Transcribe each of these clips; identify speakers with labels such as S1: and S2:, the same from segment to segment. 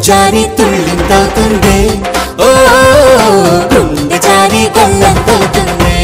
S1: జారి తుళ్ళింతవుతుంది ఓ గుండె జారి గల్లంతవుతుంది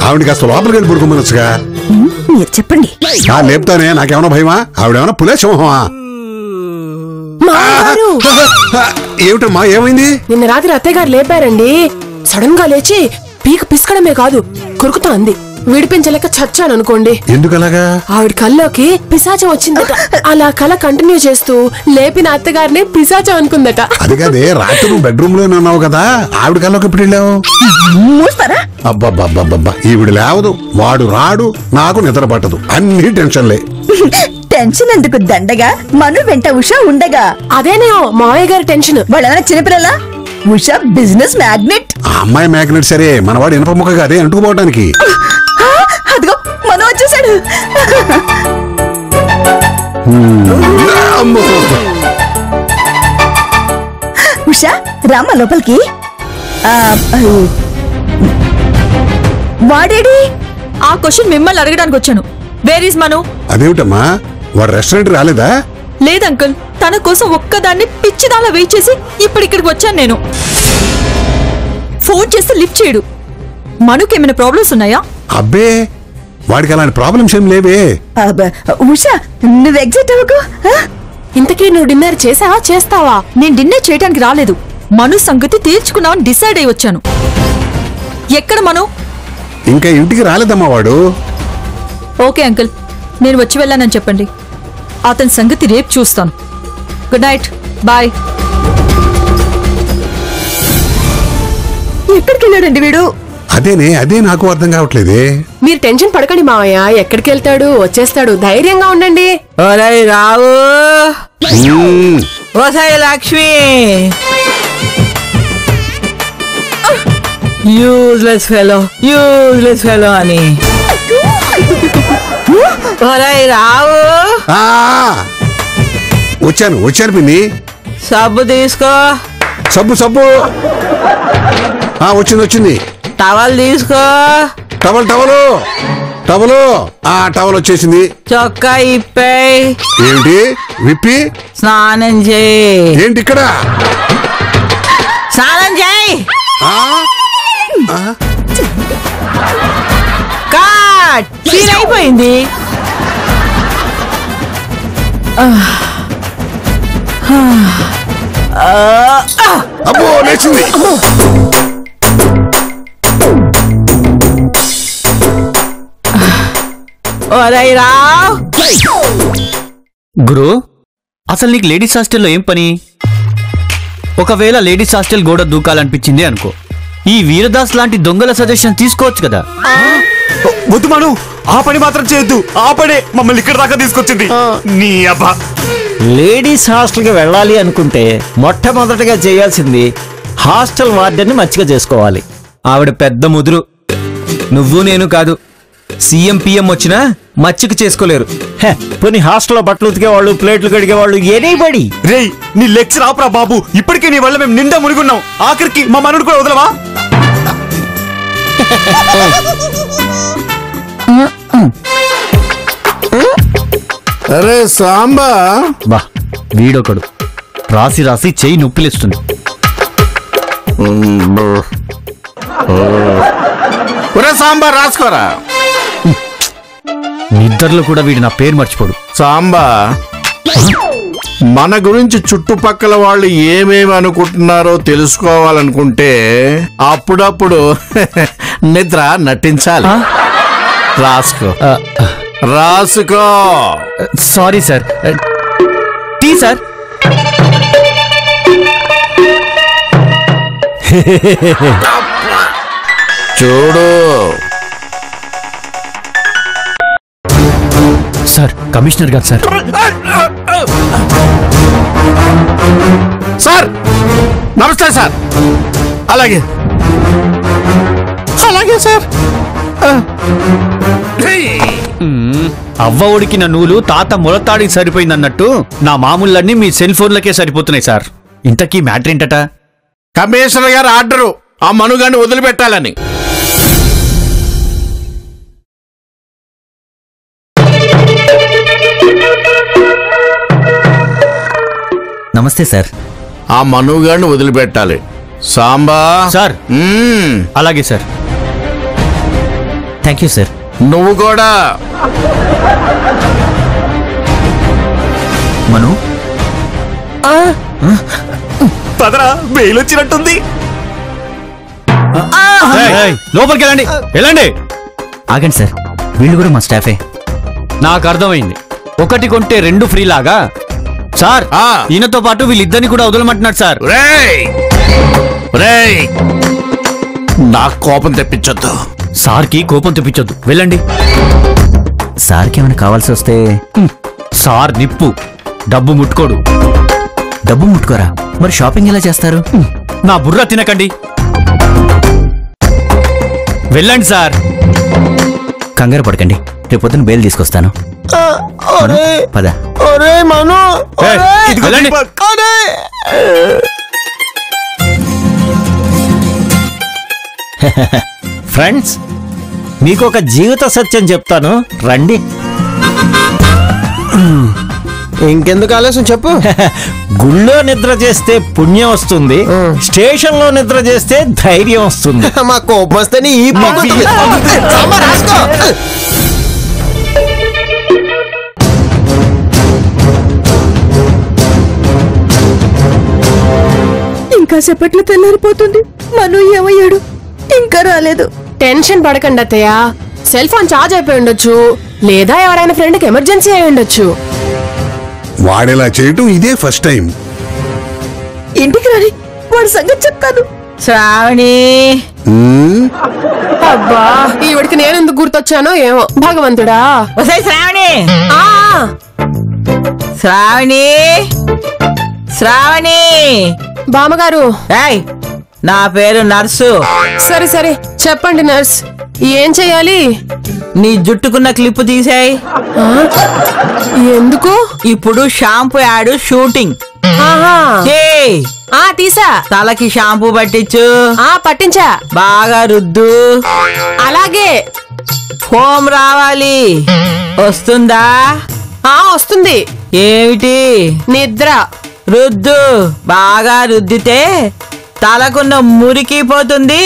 S2: ఆవిడకి అసలు లోపలికి వెళ్ళి పడుకోమనొచ్చుగా.
S3: మీరు చెప్పండి.
S2: లేపుతానే, నాకేమన్నా భయమా? ఆవిడేమన్నా పులే సింహమా? ఏమిటమ్మా, ఏమైంది?
S4: నిన్న రాత్రి అత్తయ్య గారు లేపారండి. సడన్ గా లేచి పీక పిసకడమే కాదు కొరుకుతా అంది. విడిపించలేక చచ్చాను అనుకోండి.
S2: ఎందుకలాగా?
S4: ఆవిడ కల్లోకి పిశాచం వచ్చిందట. అలా కళ కంటిన్యూ చేస్తూ లేపిన అత్తగారిని పిశాచం అనుకుందట.
S2: అది కదే, రాత్రి నువ్వు బెడ్రూమ్ లోనే ఉన్నావు కదా, ఆవిడ కల్లోకి ఎప్పుడు వెళ్ళావు? అబ్బబ్బబ్బబ్బబ్బా, ఈవిడ లేవదు, వాడు రాడు, నాకు నిద్ర పట్టదు, అన్ని టెన్షన్లే.
S3: టెన్షన్ ఎందుకు దండగా, మను వెంట ఉషా ఉండగా.
S4: అదేనే మావయ్య గారి టెన్షన్.
S3: వాళ్ళ చిన్నపిల్లల ఉషా బిజినెస్ మ్యాగ్నెట్.
S2: ఆ అమ్మాయి మ్యాగ్నెట్ సరే, మనవాడు ఇనప ముక్క కాదే అంటుకుపోవటానికి.
S3: అదిగో మను వచ్చేసాడు. ఉషా రామ్మ లోపలికి. వాడేడి?
S5: ఆ క్వశ్చన్ మిమ్మల్ని అడగడానికి వచ్చాను. వేర్ ఈస్ మను?
S2: అదేమిటమ్మా, వాడు రెస్టారెంట్ రాలేదా?
S5: లేదంకుల్, తన కోసం ఒక్కదాన్ని పిచ్చిదాలా వెయిట్ చేసి ఇప్పుడు ఇక్కడికి వచ్చాను నేను. ఫోన్ చేస్తే లిఫ్ట్ చేయడు. మనుకేమైనా ప్రాబ్లమ్స్ ఉన్నాయా?
S2: అబ్బే, వాడికి అలాంటి ప్రాబ్లమ్స్ ఏం లేవే.
S3: ఉషా నువ్వు ఎగ్జైట్ అవ్వకు.
S4: ఇంతకీ నువ్వు డిన్నర్ చేసావా, చేస్తావా?
S5: నేను డిన్నర్ చేయడానికి రాలేదు, మను సంగతి తేల్చుకున్నావని డిసైడ్ అయి వచ్చాను. ఎక్కడ మను?
S2: ఇంకా ఇంటికి రాలేదమ్మా వాడు.
S5: ఓకే అంకుల్, నేను వచ్చి వెళ్ళానని చెప్పండి. అతని సంగతి రేపు చూస్తాను. Good night, bye.
S3: ఎక్కడికి వెళ్ళాడండి వీడు?
S2: అదే నాకు అర్థం కావట్లేదే.
S4: మీరు టెన్షన్ పడకండి మావయ్య, ఎక్కడికి వెళ్తాడు, వచ్చేస్తాడు, ధైర్యంగా ఉండండి.
S6: రావు లక్ష్మి, యూజ్లెస్ ఫెలో అని. రావు,
S2: వచ్చాను పిన్ని.
S6: సబ్బు తీసుకో.
S2: సబ్బు వచ్చింది.
S6: టవల్ తీసుకో.
S2: టవల్ వచ్చేసింది.
S6: చొక్కా ఇప్పేయ్.
S2: ఏంటి విప్పి?
S6: స్నానం చేయి.
S2: ఏంటి ఇక్కడ?
S6: స్నానం చేయి. కట్ సీన్ అయిపోయింది.
S2: అబ్బో, లేచింది.
S7: గురు, అసలు నీకు లేడీస్ హాస్టల్లో ఏం పని? ఒకవేళ లేడీస్ హాస్టల్ గోడ దూకాలనిపించింది అనుకో, ఈ వీరదాస్ లాంటి దొంగల సజెషన్ తీసుకోవచ్చు కదా.
S8: వద్దు మను, ఆ పని మాత్రం చేయొద్దు. ఆ పనే మమ్మల్ని ఇక్కడ దాకా తీసుకొచ్చింది. నీ అబ్బా,
S9: లేడీస్ హాస్టల్కి వెళ్ళాలి అనుకుంటే మొట్టమొదటిగా చేయాల్సింది హాస్టల్ వార్డెన్ని మచ్చిక చేసుకోవాలి.
S7: ఆవిడ పెద్ద ముదురు, నువ్వు నేను కాదు, సీఎం పిఎం వచ్చినా మచ్చిక చేసుకోలేరు.
S9: పోనీ హాస్టల్లో బట్టలు ఉతికేవాళ్ళు, ప్లేట్లు కడిగేవాళ్ళు, ఎనీబడి.
S8: రేయ్, నీ లెక్చర్ ఆపరా బాబు. ఇప్పటికే నీ వల్ల మేము నిండా మునిగున్నాం. ఆఖరికి మా మనుడు కూడా వదలవా?
S2: అరే సాంబా,
S7: బా వీడొకడు రాసి రాసి చెయ్యి నొప్పిలేస్తుంది.
S2: సాంబా రాసుకోరా.
S7: నిద్రలో కూడా వీడు నా పేరు మర్చిపోడు.
S2: సాంబా, మన గురించి చుట్టుపక్కల వాళ్ళు ఏమేమి అనుకుంటున్నారో తెలుసుకోవాలనుకుంటే అప్పుడప్పుడు నిద్ర నటించాలి. రాసుకో.
S7: Sorry sir. Tea sir.
S10: చూడు.
S7: సార్ కమిషనర్ గారు సార్.
S10: సార్ నమస్తే సార్. అలాగే అలాగే సార్.
S7: అవ్వ ఉడికిన నూలు తాత మొలతాడికి సరిపోయిందన్నట్టు నా మామూళ్ళన్నీ మీ సెల్ ఫోన్లకే సరిపోతున్నాయి సార్. ఇంతకీ మ్యాటర్ ఏంటట?
S10: కమిషనర్ గారు ఆర్డరు ఆ మనుగాన్ని వదిలిపెట్టాలని.
S7: నమస్తే సార్.
S10: ఆ మనుగాన్ని వదిలిపెట్టాలి. సాంబా
S7: సార్. అలాగే సార్. Thank you sir.
S10: నువ్వు కూడా.
S7: మను
S8: పదరా, బెయిల్ వచ్చినట్టుంది.
S7: లోపలికి వెళ్ళండి, వెళ్ళండి.
S11: ఆగండి సార్, వీళ్ళు కూడా మా స్టాఫే.
S7: నాకు అర్థమైంది. ఒకటి కొంటే రెండు ఫ్రీ లాగా సార్. ఈయనతో పాటు వీళ్ళిద్దరిని కూడా వదలమంటున్నాడు సార్.
S10: నాకు కోపం తెప్పించొద్దు.
S7: సార్కి కోపం తెప్పించొద్దు, వెళ్ళండి.
S11: సార్కి ఏమైనా కావాల్సి వస్తే?
S7: సార్ నిప్పు, డబ్బు ముట్టుకోడు.
S11: డబ్బు ముట్టుకోరా? మరి షాపింగ్ ఎలా చేస్తారు?
S7: నా బుర్ర తినకండి, వెళ్ళండి సార్.
S11: కంగారు పడకండి, రేపు పొద్దున బెయిల్ తీసుకొస్తాను. పద.
S7: వెళ్ళండి.
S9: ఫ్రెండ్స్, మీకు ఒక జీవిత సత్యం చెప్తాను, రండి.
S8: ఇంకెందుకు ఆలస్యం చెప్పు.
S9: గుళ్ళో నిద్ర చేస్తే పుణ్యం వస్తుంది, స్టేషన్ లో నిద్ర చేస్తే ధైర్యం వస్తుంది.
S8: మా కోపం వస్తేనే ఈ
S3: ఇంకా సేపట్లో తెల్లారిపోతుంది. మను ఏమయ్యాడు? ఇంకా రాలేదు.
S4: టెన్షన్ పడకండి అత్తయ్య, సెల్ ఫోన్ ఛార్జ్ అయిపోయి ఉండొచ్చు, లేదా ఎవరైనా ఫ్రెండ్కి ఎమర్జెన్సీ అయి ఉండొచ్చు.
S2: వాడేలా చేయటం ఇదే ఫస్ట్ టైం.
S3: ఇంటికి రాని వాడి సంగతి చెప్తాను.
S6: శ్రావణి,
S4: అబ్బా, ఈవిడికి నేను ఎందుకు గుర్తొచ్చానో ఏమో భగవంతుడా.
S6: వసై శ్రావణి,
S4: ఆ
S6: శ్రావణి, శ్రావణి.
S4: బామ్మగారు.
S6: ఏయ్, నా పేరు నర్సు.
S4: సరే సరే చెప్పండి నర్స్, ఏం చెయ్యాలి?
S6: నీ జుట్టుకున్న క్లిప్ తీసేయ్.
S4: ఎందుకు?
S6: ఇప్పుడు షాంపూ యాడ్ షూటింగ్.
S4: తీసా.
S6: తలకి షాంపూ పట్టించు.
S4: పట్టించా.
S6: బాగా రుద్దు.
S4: అలాగే.
S6: ఫోమ్ రావాలి. వస్తుందా?
S4: వస్తుంది.
S6: ఏమిటి?
S4: నిద్ర.
S6: రుద్దు. బాగా రుద్దితే తలకున్న మురికి పోతుంది,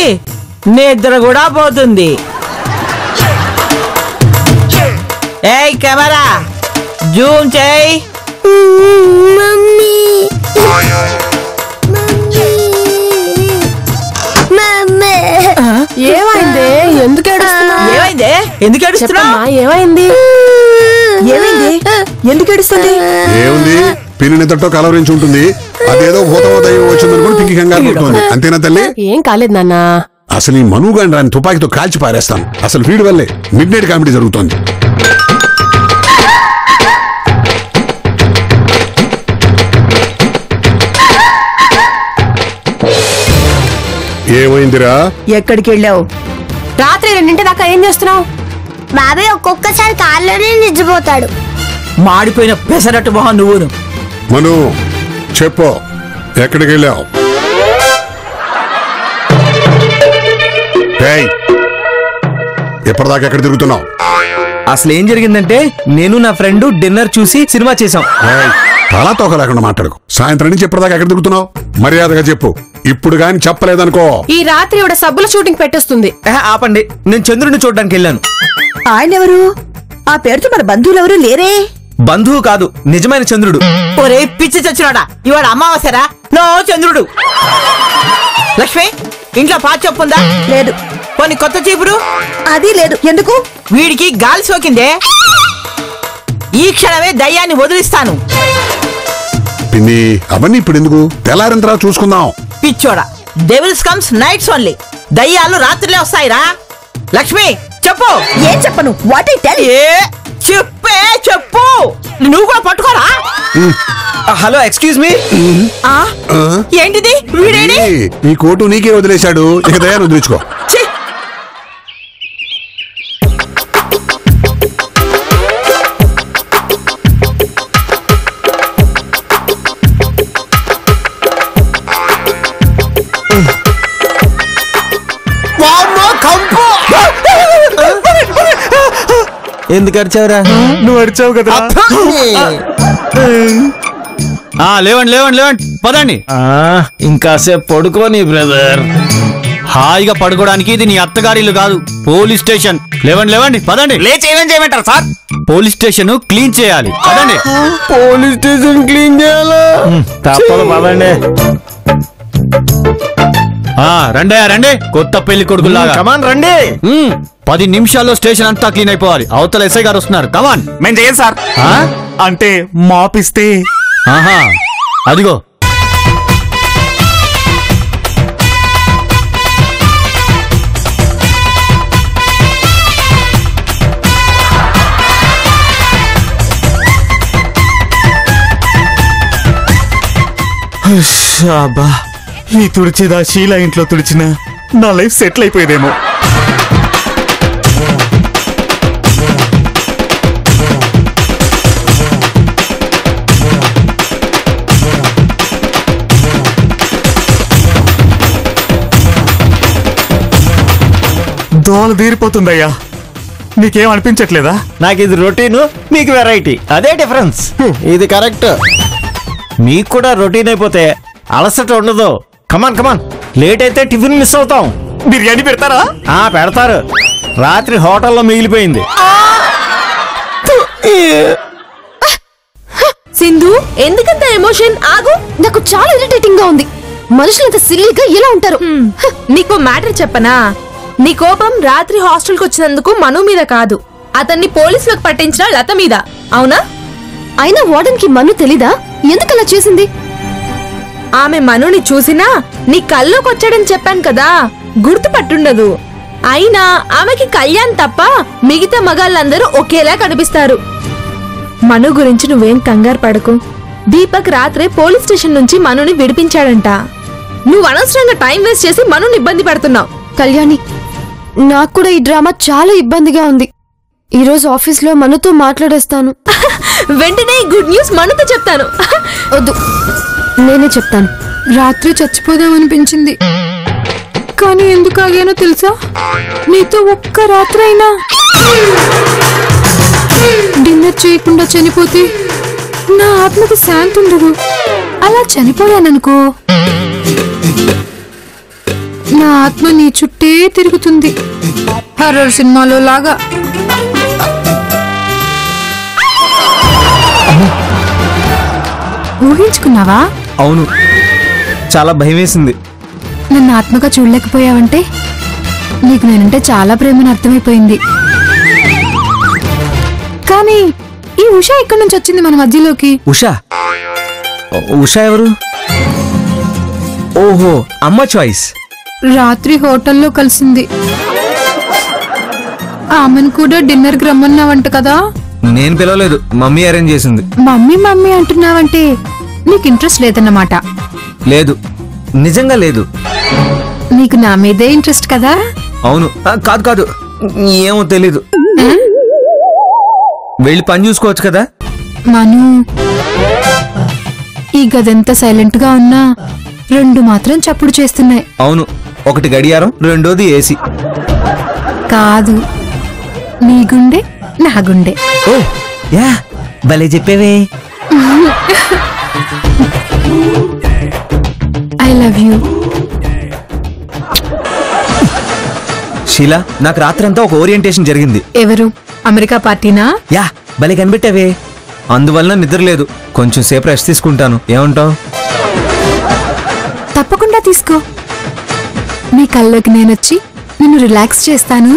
S6: నిద్ర కూడా పోతుంది. ఏయ్ కెమెరా, జూమ్ చేయి.
S4: ఏమైంది? ఎందుకు ఏడుస్తున్నావు?
S6: ఏమైంది? ఎందుకు ఏడుస్తున్నావు?
S4: ఏమైంది?
S3: ఏమైంది? ఎందుకు ఏడుస్తుంది?
S2: ఏముంది, పిన్ని నిద్రతో కలవరించి ఉంటుంది. అదేదో భూతమో దయ్యం వచ్చిందనుకుని పింకి కంగారు పడుతుంది. అంతేనా తల్లి?
S4: ఏం కాలేదు నాన్న.
S2: అసలు ఈ మనుగాని రాని తుపాకీతో కాల్చి పారేస్తాను. అసలు వీడి వల్లే మిడ్ నైట్ కామెడీ జరుగుతోంది. ఏమైందిరా?
S3: ఎక్కడికి వెళ్ళావు?
S4: రాత్రి 2 దాకా ఏం చేస్తున్నావు?
S12: బాబాయ్ ఒక్కొక్కసారి కార్లోనే నిద్రపోతాడు.
S6: మాడిపోయిన పెసరట్టు మొహం నువ్వును.
S2: మను చెప్పు, ఎక్కడికి వెళ్ళావు? ఎప్పటిదాకా ఎక్కడ తిరుగుతున్నావు?
S8: అసలు ఏం జరిగిందంటే, నేను నా ఫ్రెండ్ డిన్నర్ చూసి సినిమా చేసాం.
S2: తలా తోక లేకుండా మాట్లాడుకు. సాయంత్రం నుంచి ఎప్పటిదాకా ఎక్కడ తిరుగుతున్నావు? మర్యాదగా చెప్పు. ఇప్పుడు గాని చెప్పలేదనుకో.
S4: ఈ రాత్రి ఇవిడ సబ్బుల షూటింగ్ పెట్టొస్తుంది.
S8: ఆపండి, నేను చంద్రుడిని చూడడానికి వెళ్ళాను.
S3: ఆయన ఎవరు? ఆ పేరుతో మన బంధువులు ఎవరు లేరే?
S8: బంధువు కాదు, నిజమైన చంద్రుడు.
S6: ఒరే పిచ్చి చచ్చినాడా, ఇవాడు అమావాస్యరా? నో చంద్రుడు. లక్ష్మి, ఇంట్లో పాత చెప్పుందా?
S3: లేదు.
S6: కొన్ని కొత్త చీపురు?
S3: అది లేదు. ఎందుకు?
S6: వీడికి గాలి సోకిందే. ఈ క్షణమే దయ్యాన్ని వదిలిస్తాను.
S2: పిన్ని, అవన్నీ ఇప్పుడు ఎందుకు? తెల్లారిన తర్వాత చూసుకుందాం.
S6: పిచ్చోడా, డెవిల్స్ కమ్స్ నైట్స్ ఓన్లీ. దయ్యాలు రాత్రిలే వస్తాయిరా. లక్ష్మి చెప్పు.
S3: ఏం చెప్పను? What I tell?
S6: చెప్పు. నువ్వు కూడా పట్టుకోరా.
S8: Hello, excuse me.
S6: ఏంటిది? వీడేడి?
S2: నీ కోటు నీకే వదిలేశాడు, ఇక దయాన్ని వదిలించుకో.
S9: ఎందుకు అరిచావురా?
S8: నువ్వు అరిచావు కదా.
S7: లేవండి లేవండి లేవండి, పదండి.
S9: ఇంకాసేపు పడుకోని బ్రదర్.
S7: హాయిగా పడుకోవడానికి ఇది నీ అత్తగారిల్లు కాదు, పోలీస్ స్టేషన్. లేవండి లేవండి, పదండి.
S8: లేచి ఏమేం చేయమంటారు సార్?
S7: పోలీస్ స్టేషన్ క్లీన్ చేయాలి, పదండి.
S9: పోలీస్ స్టేషన్ క్లీన్ చేయాలా? తప్పదు, పదండి.
S7: రండి రండి, కొత్త పెళ్లి కొడుకులాగా.
S9: కమాన్ రండి.
S7: 10 నిమిషాల్లో స్టేషన్ అంతా క్లీన్ అయిపోవాలి. అవతల ఎస్ఐ గారు వస్తున్నారు, కమాన్.
S8: మేము చేయం సార్. అంటే మాపిస్తే.
S7: అదిగో.
S8: ఈ తుడిచేదా షీలా ఇంట్లో తుడిచిన నా లైఫ్ సెటిల్ అయిపోయేదేమో. దోల తీరిపోతుందయ్యా. నీకేం అనిపించట్లేదా?
S9: నాకు ఇది రొటీను, మీకు వెరైటీ, అదే డిఫరెన్స్. ఇది కరెక్ట్. మీకు కూడా రొటీన్ అయిపోతే అలసట ఉండదు. కమాన్ కమాన్, లేట్ అయితే టిఫిన్ మిస్ అవుతాం.
S8: బిర్యానీ పెడతారా?
S9: పెడతారు. రాత్రి హోటల్లో మిగిలిపోయింది.
S4: సింధు, ఎందుకంత ఎమోషన్? ఆగు.
S13: నాకు చాలా ఇరిటేటింగ్ గా ఉంది. మనుషులంత సిల్లీగా ఎలా ఉంటారు?
S4: నీకు మ్యాటర్ చెప్పనా? నీ కోపం రాత్రి హాస్టల్కి వచ్చినందుకు మను మీద కాదు, అతన్ని పోలీసులకు పట్టించిన లత మీద, అవునా?
S13: అయినా వార్డెన్ కి మను తెలీదా ఎందుకలా చేసింది?
S4: ఆమె మనుని చూసినా నీ కల్లోకి వచ్చాడని చెప్పాను కదా, గుర్తుపట్టుండదు. అయినా ఆమెకి కళ్యాణ్ తప్ప మిగతా మగాళ్ళందరూ ఒకేలా కనిపిస్తారు. మను గురించి నువ్వేం కంగారు పడకు. దీపక్ రాత్రే పోలీస్ స్టేషన్ నుంచి మనుని విడిపించాడంట. నువ్వు అనవసరంగా టైం వేస్ట్ చేసి మనుని ఇబ్బంది పడుతున్నావు.
S13: కళ్యాణి, నాకు కూడా ఈ డ్రామా చాలా ఇబ్బందిగా ఉంది. ఈ రోజు ఆఫీస్ లో మనుతో మాట్లాడేస్తాను.
S4: వెంటనే గుడ్ న్యూస్ మనుతో చెప్తాను.
S13: వద్దు, నేనే చెప్తాను.
S14: రాత్రి చచ్చిపోదామనిపించింది, కానీ ఎందుకు ఆగానో తెలుసా? నీతో ఒక్క రాత్రి అయినా డిన్నర్ చేయకుండా చనిపోతే నా ఆత్మకి శాంతి ఉండదు. అలా చనిపోయాననుకో, నా ఆత్మ నీ చుట్టే తిరుగుతుంది, హర్రర్ సినిమాలో లాగా. ఊహించుకున్నావా?
S8: అవును, చాలా భయం వేసింది.
S14: నన్ను ఆత్మగా చూడలేకపోయావంటే నీకు నేనంటే చాలా ప్రేమను అర్థమైపోయింది. కానీ ఈ ఉషా ఎక్కడి నుంచి వచ్చింది మన మధ్యలోకి?
S8: ఉషా? ఉషా ఎవరు? ఓహో, అమ్మ చాయిస్.
S14: రాత్రి హోటల్లో కలిసింది. ఆమెను కూడా డిన్నర్ కి రమ్మన్నావంట కదా?
S8: నేను పిలవలేదు, మమ్మీ అరేంజ్ చేసింది.
S14: మమ్మీ మమ్మీ అంటున్నావంటే నీకు ఇంట్రెస్ట్ లేదన్నమాట.
S8: లేదు, నిజంగా లేదు.
S14: నీకు నా మీదే ఇంట్రెస్ట్ కదా?
S8: అవును. కాదు కాదు, ఏమో తెలీదు. వెళ్ళి పని చూసుకోవచ్చు కదా.
S14: మను, ఈ గదంతా సైలెంట్ గా ఉన్నా 2 మాత్రం చప్పుడు చేస్తున్నాయి.
S8: అవును, ఒకటి గడియారం, రెండోది ఏసీ.
S14: కాదు, నీ గుండె నా గుండె.
S8: ఓ యా, భలే చెప్పేవే.
S14: I love you.
S8: షీలా, నాకు రాత్రంతా ఒక ఓరియంటేషన్ జరిగింది.
S14: ఎవరు? అమెరికా పార్టీనా?
S8: యా, భలే కనిపెట్టావే. అందువల్ల నిద్ర లేదు, కొంచెం సేపు రెస్ట్ తీసుకుంటాను. ఏమంటావు?
S14: తప్పకుండా తీసుకో. నీ కల్లోకి నేనొచ్చి నిన్ను రిలాక్స్ చేస్తాను.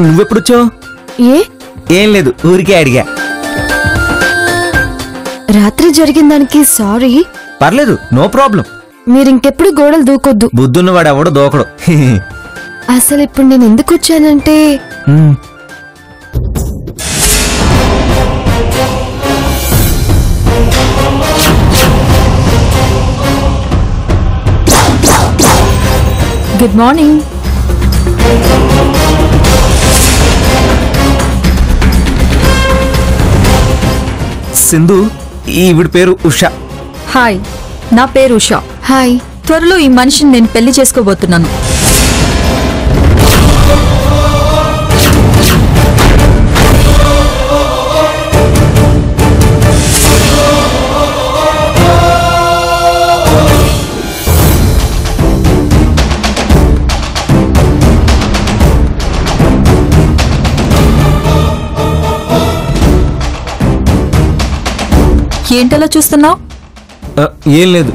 S11: నువ్వెప్పుడొచ్చావు?
S9: ఏం లేదు, ఊరికే అడిగా.
S13: రాత్రి జరిగిన దానికి సారీ.
S9: పర్లేదు, నో ప్రాబ్లం.
S13: మీరింకెప్పుడు గోడలు దూకొద్దు.
S9: బుద్ధున్నవాడు ఎవడో దూకడు.
S13: అసలు ఇప్పుడు నేను ఎందుకు వచ్చానంటే
S5: గుడ్ మార్నింగ్.
S11: సింధు, ఈవిడ పేరు ఉషా.
S5: హాయ్, నా పేరు ఉషా.
S13: హాయ్.
S5: త్వరలో ఈ మనిషిని నేను పెళ్లి చేసుకోబోతున్నాను. ఏంటలా చూస్తున్నావు?
S9: ఏం లేదు.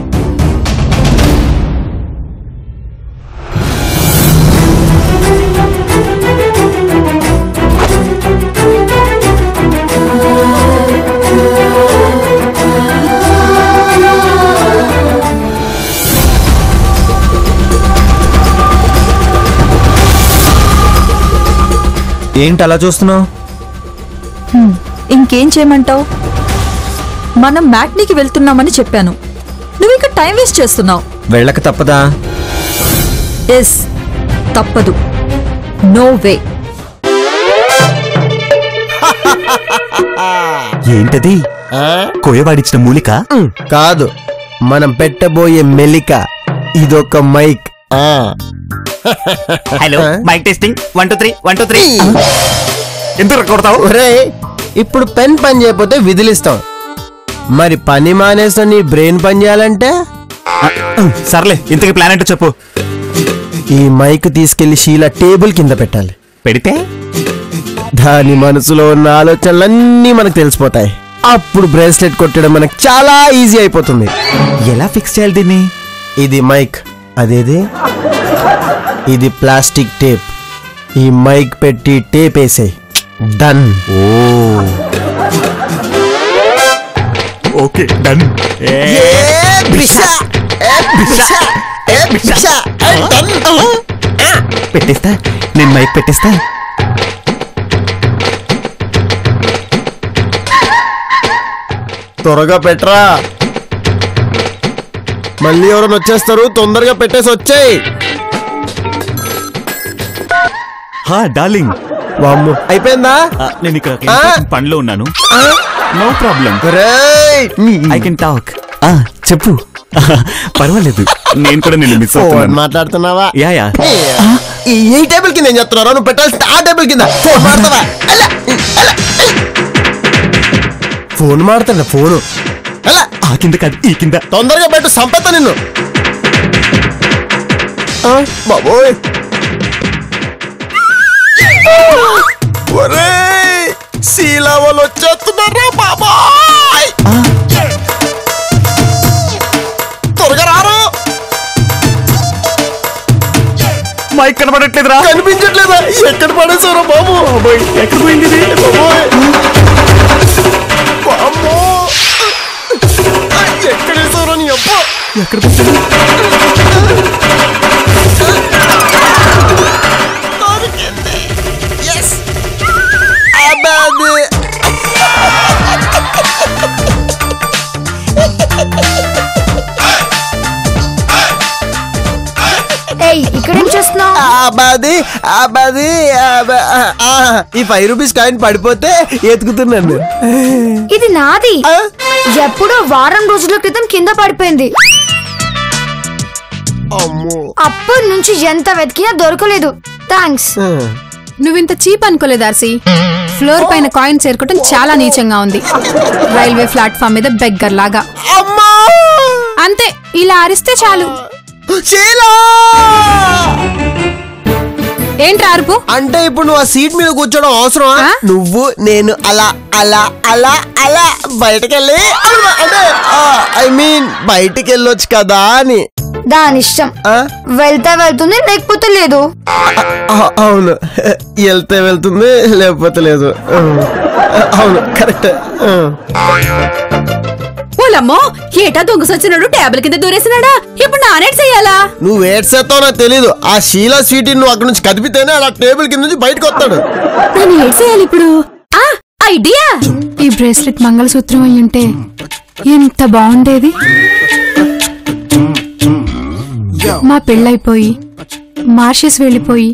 S9: ఏంటి అలా చూస్తున్నావు?
S5: ఇంకేం చేయమంటావు? మనం మ్యాట్నీకి వెళ్తున్నామని చెప్పాను. నువ్వు ఇంకా టైం వేస్ట్ చేస్తున్నావు.
S9: వెళ్ళక తప్పదా?
S5: ఎస్, తప్పదు. No way.
S8: ఏంటది? కోయవాడిచ్చిన మూలిక
S15: కాదు, మనం పెట్టబోయే మెలిక. ఇదొక మైక్.
S8: Hello, mic testing. 1 2 3 1 2 3. ఎందుకు కొడతావు?
S15: ఇప్పుడు పెన్ పని చేయకపోతే విదిలిస్తాం. మరి పని మానేసిన నీ బ్రెయిన్ పని చేయాలంటే
S8: సర్లే, ఇంతకి ప్లాన్ ఏంటో చెప్పు.
S15: ఈ మైక్ తీసుకెళ్లి షీలా టేబుల్ కింద పెట్టాలి.
S8: పెడితే
S15: దాని మనసులో ఉన్న ఆలోచనలన్నీ మనకు తెలిసిపోతాయి. అప్పుడు బ్రేస్లెట్ కొట్టడం మనకు చాలా ఈజీ అయిపోతుంది.
S8: ఎలా ఫిక్స్ చేయాలి దీన్ని?
S15: ఇది మైక్, అదేది ఇది ప్లాస్టిక్ టేప్. ఈ మైక్ పెట్టి టేప్ వేసేయ్. డన్.
S8: Okay, done. పెట్టేస్తా, నేను మైక్ పెట్టేస్తా.
S15: త్వరగా పెట్టరా, మళ్ళీ ఎవరైనా వచ్చేస్తారు. తొందరగా పెట్టేసి వచ్చేయ్.
S8: డార్లింగ్,
S15: వామ్మో, అయిపోయిందా?
S8: నేను ఇక్కడ పనిలో ఉన్నాను. No problem, I can talk. చెప్పు. పర్వాలేదు, నేను కూడా నిన్ను మిస్ అవుతున్నాను.
S15: మాట్లాడుతున్నావా?
S8: యా.
S15: ఈ టేబుల్ కింద ఏం చెప్తున్నారా? నువ్వు పెట్టాల్సి ఆ టేబుల్ కింద. ఫోన్ మాడతావా? ఫోన్ మాడతాడు. ఫోను
S8: ఆ కింద కాదు, ఈ కింద.
S15: తొందరగా పెట్టు, సంపేత నిన్ను. బాబోయ్, శీలా వాళ్ళు వచ్చేస్తున్నారా బాబాయ్? త్వరగా రారు.
S8: మైక్ కనబడట్లేదురా.
S15: కనిపించట్లేదా? ఎక్కడ పడేసారా బాబు?
S8: ఎక్కడ పోయింది?
S15: ఎక్కడ వేసారా నీ అబ్బా?
S8: ఎక్కడ
S12: ఇక్కడ ఏం చేస్తున్నావు?
S15: ఈ 5 రూపీస్ కాయిన్ పడిపోతే ఎత్తుకుతున్నాను.
S12: ఇది నాది. ఎప్పుడో వారం రోజుల క్రితం కింద పడిపోయింది. అప్పటి నుంచి ఎంత వెతికినా దొరకలేదు. థ్యాంక్స్.
S14: నువ్వింత చీప్ అనుకోలేదు ఆర్సీ. ఫ్లోర్ పైన కాయిన్ చేరుకోవటం చాలా నీచంగా ఉంది. రైల్వే ప్లాట్ఫామ్ మీద బెగ్గర్ లాగా. అంతే, ఇలా అరిస్తే చాలు. ఏంట్రా అరుపు?
S15: అంటే ఇప్పుడు నువ్వు ఆ సీట్ మీద కూర్చోడం అవసరమా? నువ్వు నేను అలా అలా అలా అలా బయటకెళ్ళి, అంటే ఐ మీన్ బయటకెళ్ళొచ్చు కదా అని.
S12: దాని ఇష్టం. వెళ్తే వెళ్తుంది, లేకపోతే లేదు.
S15: అవును, వెళ్తే వెళ్తుంది, లేకపోతే లేదు. అవును, కరెక్ట్.
S4: ఓలమ్మో, ఏటా దొంగ సచ్చినాడు టేబుల్ కింద దూరేసినాడా? ఇప్పుడు నానేట్ చెయ్యాలా?
S15: నువ్వు ఏడ్సేస్తావు నాకు తెలీదు. ఆ షీలా స్వీటీ నువ్వు అక్కడ నుంచి కదిపితేనే అలా టేబుల్ కింద నుంచి బయటకు వస్తాడు.
S4: నేను ఏడ్ చేయాలి ఇప్పుడు? ఐడియా!
S14: ఈ బ్రేస్లెట్ మంగళసూత్రం అయి ఉంటే ఎంత బాగుండేది. మా పెళ్ళైపోయి మార్షెస్ వెళ్ళిపోయి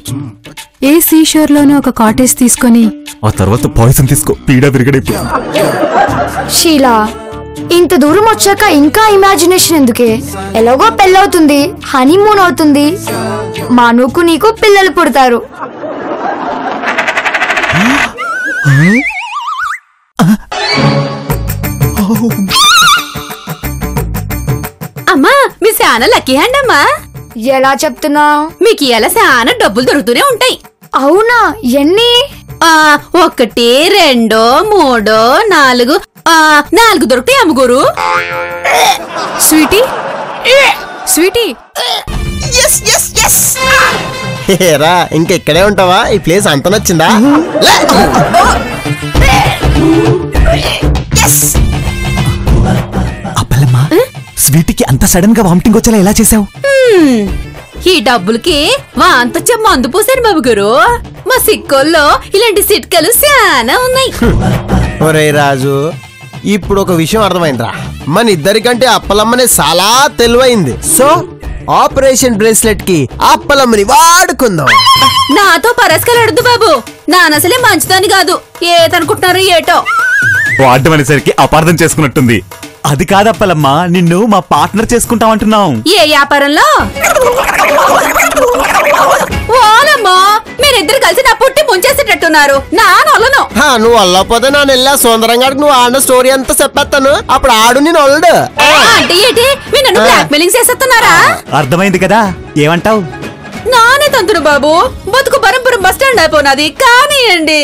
S14: ఏ సీషోర్ లోనూ ఒక కాటేజ్ తీసుకొని
S8: ఆ తర్వాత పాయిజన్ తీసుకో, పీడ విరగడైపో.
S12: షీలా, ఇంత దూరం వచ్చాక ఇంకా ఇమాజినేషన్ ఎందుకే? ఎలాగో పెళ్ళవుతుంది, హనీమూన్ అవుతుంది, మానుకు నీకు పిల్లలు పుడతారు.
S4: అమ్మా, మీ శానా లక్కీ హ్యాండ్ అమ్మా.
S12: ఎలా చెప్తున్నావు?
S4: మీకు ఎలా శానా డబ్బులు దొరుకుతూనే ఉంటాయి.
S12: అవునా? ఎన్ని?
S4: 1 2 3 4 4 దొరుకుతాయి అమ్మగోరు.
S5: స్వీటీ, స్వీటీ,
S15: రా ఇంకా ఇక్కడే ఉంటావా? ఈ ప్లేస్ అంత నచ్చిందా?
S8: అప్పలమ్మా, స్వీటీకి అంత సడన్ గా వామిటింగ్ వచ్చేలా ఎలా చేసావు?
S4: ఈ డబ్బులకి వాంత మందు పోసాను బాబు గారు. మా సిక్కోల్లో ఇలాంటి సిట్కలు చాలా ఉన్నాయి.
S15: ఒరే రాజు, ఇప్పుడు ఒక విషయం అర్థమైందిరా. మన ఇద్దరికంటే అప్పలమ్మనే చాలా తెలివైంది. సో ఆపరేషన్ బ్రేస్లెట్ కి అప్పలమ్మని వాడుకుందాం.
S4: నాతో పరస్కలాడద్దు బాబు, నానసలే మంచిదాని కాదు. ఏదనుకుంటున్నారు ఏటో.
S8: వాడడం అనేసరికి అపార్థం చేసుకున్నట్టుంది. అది కాదప్పలమ్మా, నిన్ను మా పార్ట్నర్ చేసుకుంటామంటున్నాం.
S4: ఏ వ్యాపారంలో? ఓలమ్మా, మీరిద్దరు కలిసి నా పుట్టి ముంచేసేటట్టున్నారు. నా నొల్లను.
S15: నువ్వు అల్లపోతే నా నెల్లా సుందరంగా నువ్వు ఆడిన స్టోరీ అంతా చెప్పేస్తాను. అప్పుడు ఆడు నేను ఒళ్ళు.
S4: అంటే ఏంటి, మీరు నన్ను బ్లాక్ మెయిలింగ్ చేసేస్తున్నారా?
S8: అర్థమైంది కదా, ఏమంటావు?
S4: నానే తంతుడు బాబు, బతుకు బరంపురం బస్ స్టాండ్ అయిపోయినది. కానీయండి.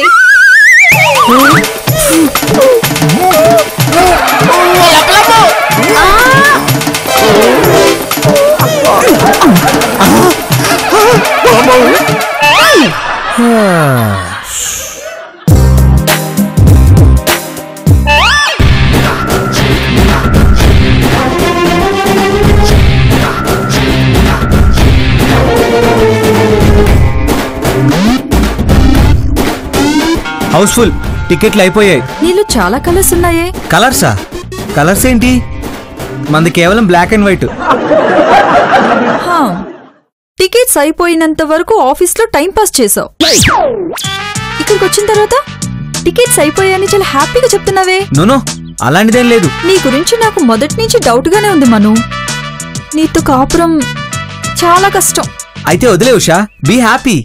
S7: హౌస్ఫుల్, టికెట్లు అయిపోయాయి.
S5: నీళ్ళు చాలా కలర్స్ ఉన్నాయే.
S7: కలర్సా? కలర్స్ ఏంటి? మనది కేవలం బ్లాక్ అండ్ వైట్.
S5: టికెట్స్ అయిపోయినంత వరకు ఆఫీస్ లో టైం పాస్ చేసావు. ఇక్కడికి వచ్చిన తర్వాత టికెట్స్ అయిపోయాయని చాలా హ్యాపీగా చెప్తున్నావే.
S7: నోనో, అలాంటిదేం లేదు.
S5: నీ గురించి నాకు మొదటి నుంచి డౌట్ గానే ఉంది మను. నీతో కాపురం చాలా కష్టం.
S7: అయితే వదిలే ఉషా, బీ హ్యాపీ.